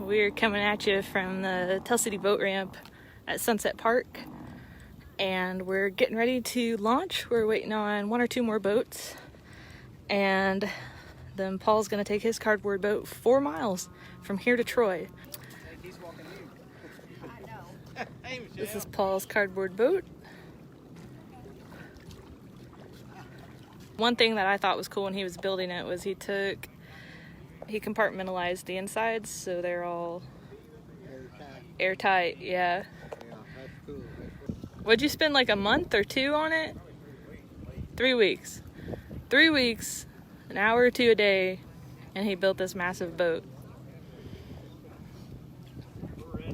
We're coming at you from the Tell City boat ramp at Sunset Park, and we're getting ready to launch. We're waiting on one or two more boats, and then Paul's gonna take his cardboard boat 4 miles from here to Troy. This is Paul's cardboard boat. One thing that I thought was cool when he was building it was he compartmentalized the insides so they're all airtight. Yeah. That's cool. Would you spend like a month or two on it? 3 weeks. 3 weeks, an hour or two a day, and he built this massive boat.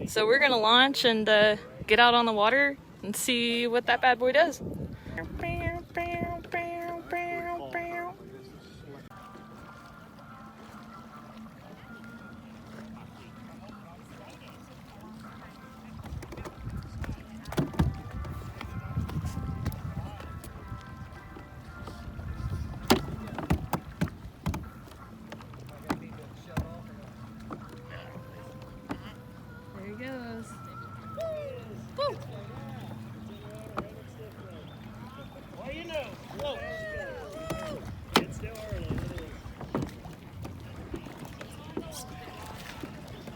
So we're gonna launch and get out on the water and see what that bad boy does. There he goes. Woo! Well, you know, whoa. It's still early.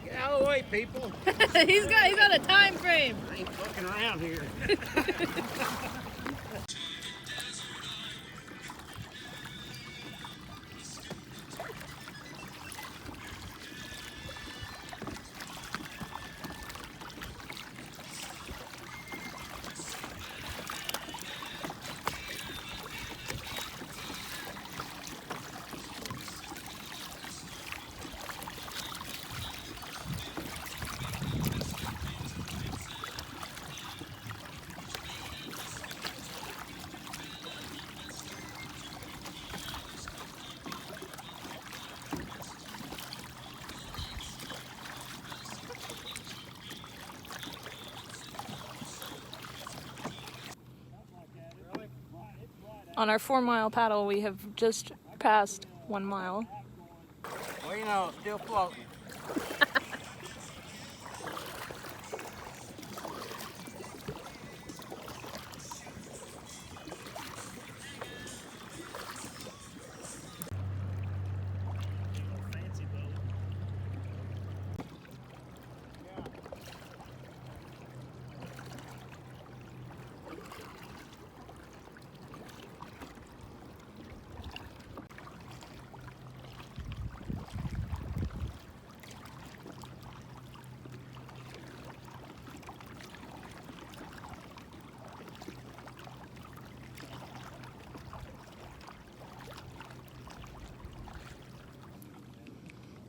Get out of the way, people. He's got a time frame. I ain't fucking around here. 'On our 4 mile paddle, we have just passed 1 mile. Well, you know, it's still floating.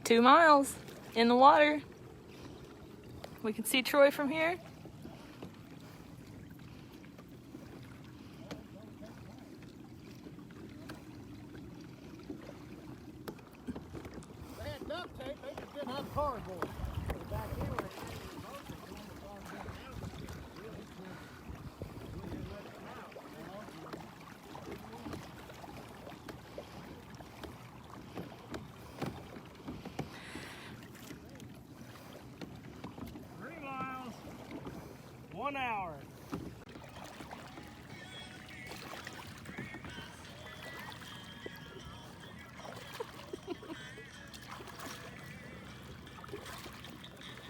Two miles in the water. We can see Troy from here. They had duct tape, they just didn't have cardboard. Back here, miles, 1 hour.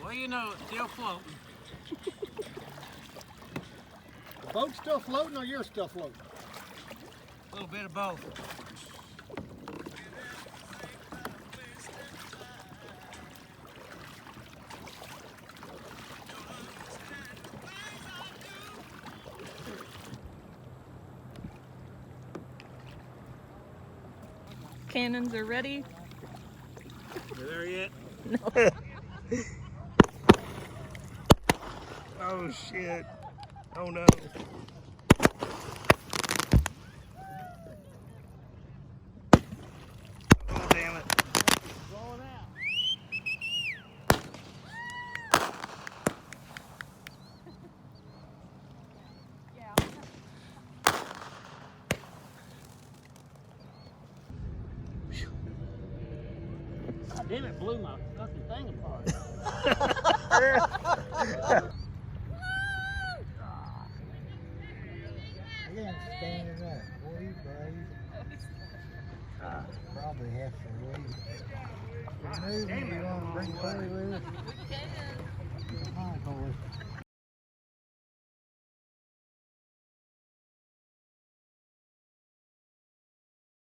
Well, you know, it's still floating. The boat's still floating or you're still floating? A little bit of both. Cannons are ready. You there yet? No. Oh shit. Oh no. Oh damn it. Blowing out. Damn, it blew my fucking thing apart. Again, standing up. Boy, you brave. Probably have to leave. If you move, you want to bring Chloe with us?